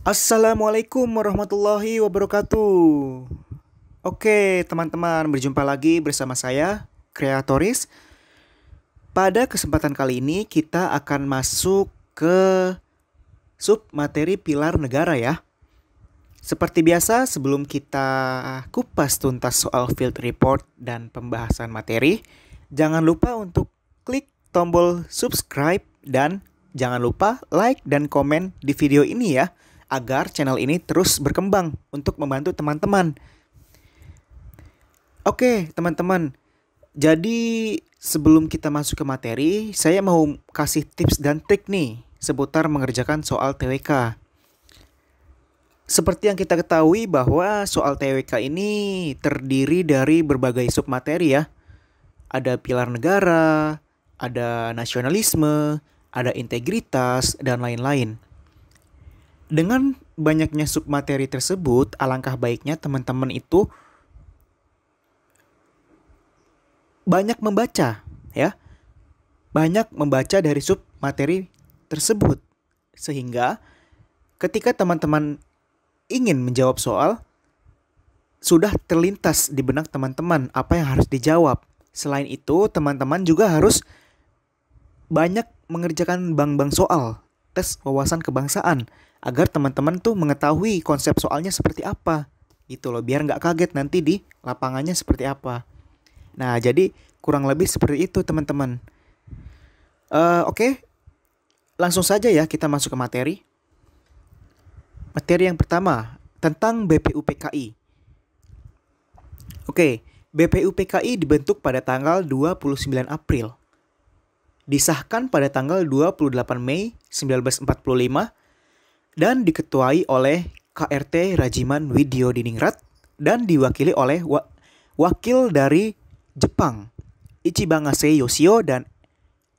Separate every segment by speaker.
Speaker 1: Assalamualaikum warahmatullahi wabarakatuh. Oke, teman-teman, berjumpa lagi bersama saya, Kreatoris. Pada kesempatan kali ini kita akan masuk ke sub materi pilar negara ya. Seperti biasa, sebelum kita kupas tuntas soal field report dan pembahasan materi, jangan lupa untuk klik tombol subscribe dan jangan lupa like dan komen di video ini ya, agar channel ini terus berkembang untuk membantu teman-teman. Oke, teman-teman. Jadi sebelum kita masuk ke materi, saya mau kasih tips dan trik nih seputar mengerjakan soal TWK. Seperti yang kita ketahui bahwa soal TWK ini terdiri dari berbagai submateri ya. Ada pilar negara, ada nasionalisme, ada integritas, dan lain-lain. Dengan banyaknya submateri tersebut, alangkah baiknya teman-teman itu banyak membaca ya. Banyak membaca dari submateri tersebut. Sehingga ketika teman-teman ingin menjawab soal, sudah terlintas di benak teman-teman apa yang harus dijawab. Selain itu, teman-teman juga harus banyak mengerjakan bank-bank soal, tes wawasan kebangsaan, agar teman-teman tuh mengetahui konsep soalnya seperti apa. Gitu loh, biar nggak kaget nanti di lapangannya seperti apa. Nah, jadi kurang lebih seperti itu teman-teman. Oke, langsung saja ya kita masuk ke materi. Materi yang pertama, tentang BPUPKI. Oke, BPUPKI dibentuk pada tanggal 29 April. Disahkan pada tanggal 28 Mei 1945 dan diketuai oleh KRT Rajiman Widyodiningrat dan diwakili oleh wakil dari Jepang, Ichibangase Yoshio, dan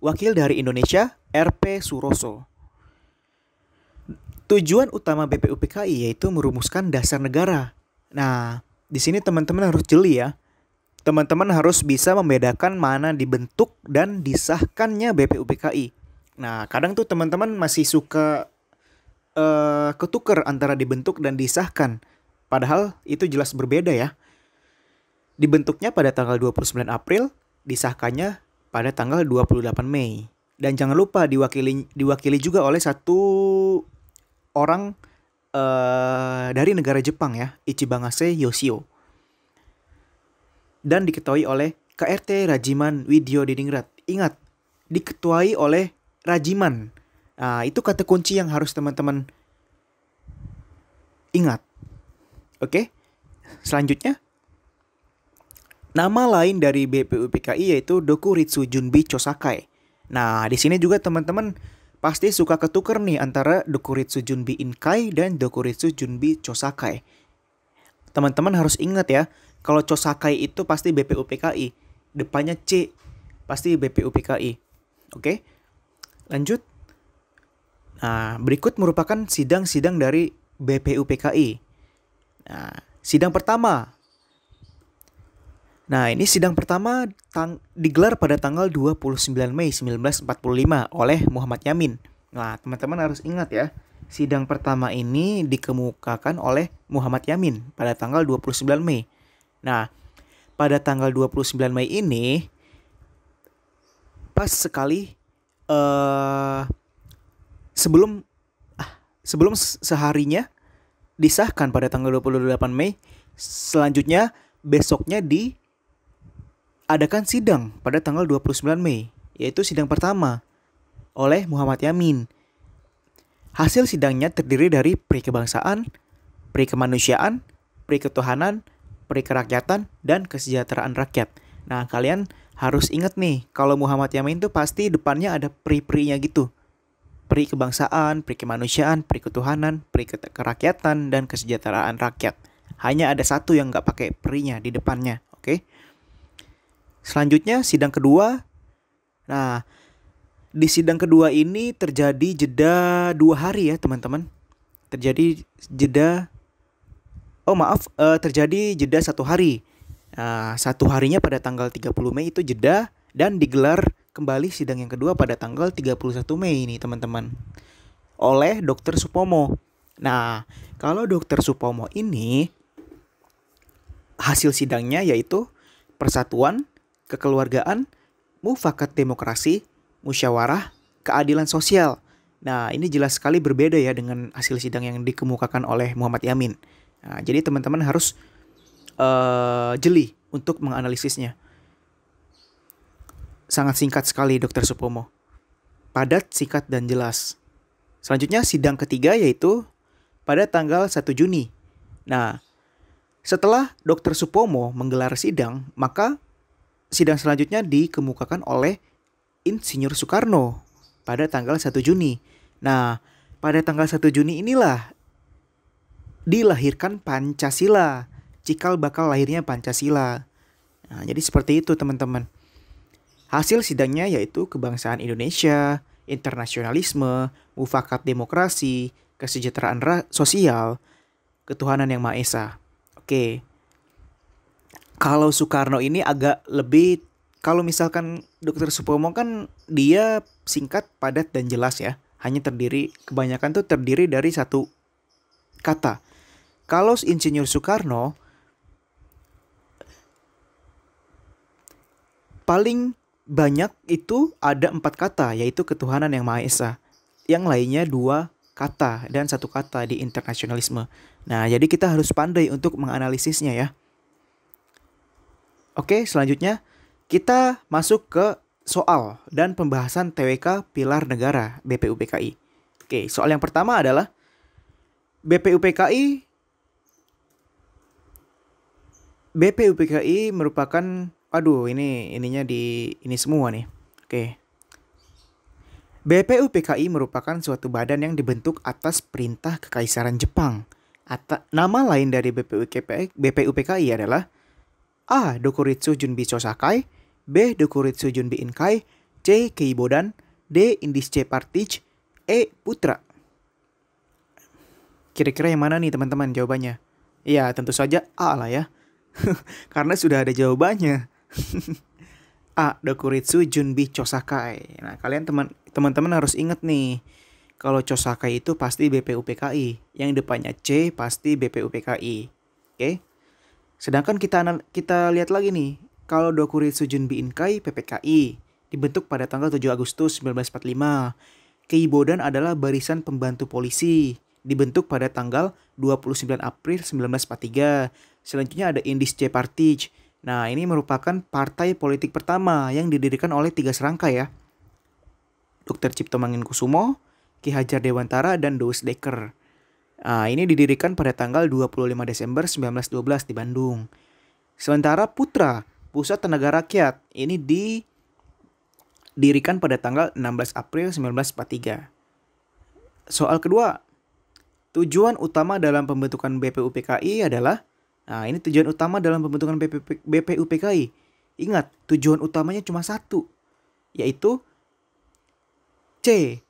Speaker 1: wakil dari Indonesia, RP Suroso. Tujuan utama BPUPKI yaitu merumuskan dasar negara. Nah, di sini teman-teman harus jeli ya. Teman-teman harus bisa membedakan mana dibentuk dan disahkannya BPUPKI. Nah, kadang tuh teman-teman masih suka ketuker antara dibentuk dan disahkan. Padahal itu jelas berbeda ya. Dibentuknya pada tanggal 29 April, disahkannya pada tanggal 28 Mei. Dan jangan lupa diwakili juga oleh satu orang dari negara Jepang ya, Ichibangase Yoshio. Dan diketuai oleh KRT Rajiman Widyodiningrat. Ingat, diketuai oleh Rajiman. Nah, itu kata kunci yang harus teman-teman ingat. Oke, selanjutnya. Nama lain dari BPUPKI yaitu Dokuritsu Junbi Chosakai. Nah, di sini juga teman-teman pasti suka ketuker nih antara Dokuritsu Junbi Inkai dan Dokuritsu Junbi Chosakai. Teman-teman harus ingat ya, kalau Chosakai itu pasti BPUPKI. Depannya C, pasti BPUPKI. Oke, lanjut. Nah, berikut merupakan sidang-sidang dari BPUPKI. Nah, sidang pertama. Nah, ini sidang pertama digelar pada tanggal 29 Mei 1945 oleh Muhammad Yamin. Nah, teman-teman harus ingat ya, sidang pertama ini dikemukakan oleh Muhammad Yamin pada tanggal 29 Mei. Nah, pada tanggal 29 Mei ini pas sekali sebelum seharinya disahkan pada tanggal 28 Mei, selanjutnya besoknya diadakan sidang pada tanggal 29 Mei, yaitu sidang pertama oleh Muhammad Yamin. Hasil sidangnya terdiri dari pri kebangsaan, pri kemanusiaan, pri ketuhanan, pri kerakyatan, dan kesejahteraan rakyat. Nah, kalian harus ingat nih, kalau Muhammad Yamin tuh pasti depannya ada pri-prinya gitu. Pri kebangsaan, pri kemanusiaan, pri ketuhanan, pri kerakyatan, dan kesejahteraan rakyat. Hanya ada satu yang nggak pakai pri-nya di depannya, oke? Selanjutnya sidang kedua. Nah, di sidang kedua ini terjadi jeda 2 hari ya teman-teman. Terjadi jeda satu hari. Nah, satu harinya pada tanggal 30 Mei itu jeda dan digelar kembali sidang yang kedua pada tanggal 31 Mei ini teman-teman oleh Dr. Supomo. Nah, kalau Dr. Supomo ini hasil sidangnya yaitu persatuan, kekeluargaan, mufakat demokrasi, musyawarah, keadilan sosial. Nah, ini jelas sekali berbeda ya dengan hasil sidang yang dikemukakan oleh Muhammad Yamin. Nah, jadi teman-teman harus jeli untuk menganalisisnya. Sangat singkat sekali Dr. Supomo. Padat, singkat, dan jelas. Selanjutnya sidang ketiga yaitu pada tanggal 1 Juni. Nah, setelah Dr. Supomo menggelar sidang, maka sidang selanjutnya dikemukakan oleh Insinyur Soekarno pada tanggal 1 Juni. Nah, pada tanggal 1 Juni inilah dilahirkan Pancasila. Cikal bakal lahirnya Pancasila. Nah, jadi seperti itu teman-teman. Hasil sidangnya yaitu kebangsaan Indonesia, internasionalisme, mufakat demokrasi, kesejahteraan sosial, ketuhanan yang Maha Esa. Oke. Kalau Soekarno ini agak lebih, kalau misalkan Dr. Supomo kan dia singkat, padat, dan jelas ya. Hanya kebanyakan tuh terdiri dari satu kata. Kalau Insinyur Soekarno paling banyak itu ada 4 kata, yaitu ketuhanan yang Maha Esa. Yang lainnya 2 kata dan 1 kata di internasionalisme. Nah, jadi kita harus pandai untuk menganalisisnya ya. Oke, selanjutnya kita masuk ke soal dan pembahasan TWK Pilar Negara BPUPKI. Oke, soal yang pertama adalah BPUPKI merupakan, aduh ini semua nih. Oke. BPUPKI merupakan suatu badan yang dibentuk atas perintah Kekaisaran Jepang. Nama lain dari BPUPKI adalah A. Dokuritsu Junbi Chosakai, B. Dokuritsu Junbi Inkai, C. Keibodan, D. Indische Partij, E. Putra. Kira-kira yang mana nih teman-teman jawabannya? Ya tentu saja A lah ya. Karena sudah ada jawabannya. A. Dokuritsu Junbi Chosakai. Nah, kalian teman-teman harus ingat nih. Kalau Chosakai itu pasti BPUPKI. Yang depannya C pasti BPUPKI. Oke. Sedangkan kita lihat lagi nih. Kalau Dokuritsu Junbi Inkai PPKI. Dibentuk pada tanggal 7 Agustus 1945. Keibodan adalah barisan pembantu polisi. Dibentuk pada tanggal 29 April 1943. Selanjutnya ada Indische Partij. Nah, ini merupakan partai politik pertama yang didirikan oleh 3 serangkai ya. Dr. Cipto Mangunkusumo, Ki Hajar Dewantara, dan Douwe Dekker. Nah, ini didirikan pada tanggal 25 Desember 1912 di Bandung. Sementara Putra, Pusat Tenaga Rakyat, ini didirikan pada tanggal 16 April 1943. Soal kedua, tujuan utama dalam pembentukan BPUPKI adalah, nah ini tujuan utama dalam pembentukan BPUPKI. Ingat, tujuan utamanya cuma satu, yaitu C.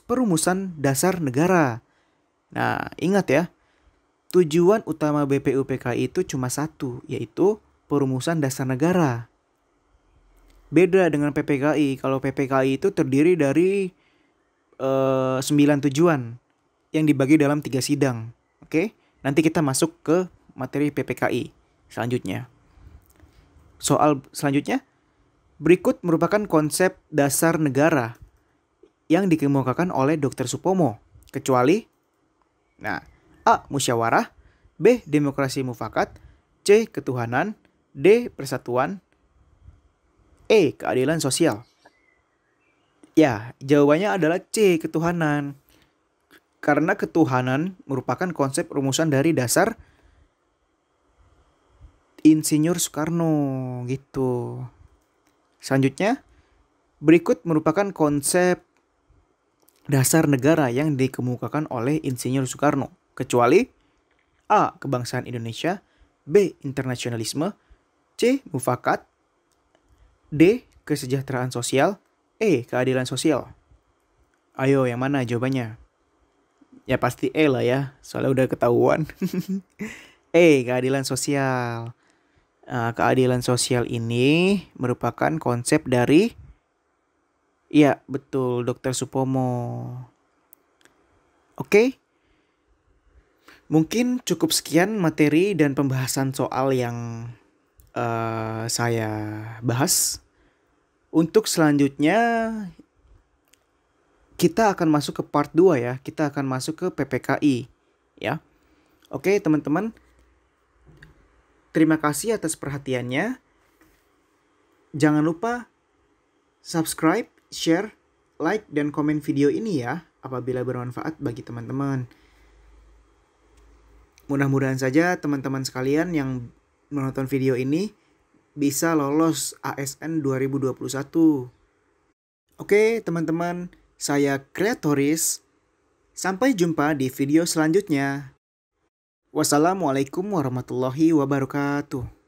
Speaker 1: Perumusan dasar negara. Nah, ingat ya, tujuan utama BPUPKI itu cuma satu, yaitu perumusan dasar negara. Beda dengan PPKI. Kalau PPKI itu terdiri dari 9 tujuan yang dibagi dalam 3 sidang. Oke, nanti kita masuk ke materi PPKI selanjutnya. Soal selanjutnya, berikut merupakan konsep dasar negara yang dikemukakan oleh Dr. Supomo, kecuali A. Musyawarah, B. Demokrasi mufakat, C. Ketuhanan, D. Persatuan, E. Keadilan sosial. Ya, jawabannya adalah C. Ketuhanan. Karena ketuhanan merupakan konsep rumusan dari dasar Insinyur Soekarno gitu. Selanjutnya, berikut merupakan konsep dasar negara yang dikemukakan oleh Insinyur Soekarno, kecuali A. Kebangsaan Indonesia, B. Internasionalisme, C. Mufakat, D. Kesejahteraan sosial, E. Keadilan sosial. Ayo, yang mana jawabannya? Ya pasti E lah ya, soalnya udah ketahuan. E. Keadilan sosial. Nah, keadilan sosial ini merupakan konsep dari, ya betul, Dr. Supomo. Oke, Mungkin cukup sekian materi dan pembahasan soal yang saya bahas. Untuk selanjutnya kita akan masuk ke part 2 ya. Kita akan masuk ke PPKI ya. Oke, teman-teman. Terima kasih atas perhatiannya. Jangan lupa subscribe, share, like, dan komen video ini ya apabila bermanfaat bagi teman-teman. Mudah-mudahan saja teman-teman sekalian yang menonton video ini bisa lolos ASN 2021. Oke, teman-teman, saya Kreatoris. Sampai jumpa di video selanjutnya. Wassalamualaikum warahmatullahi wabarakatuh.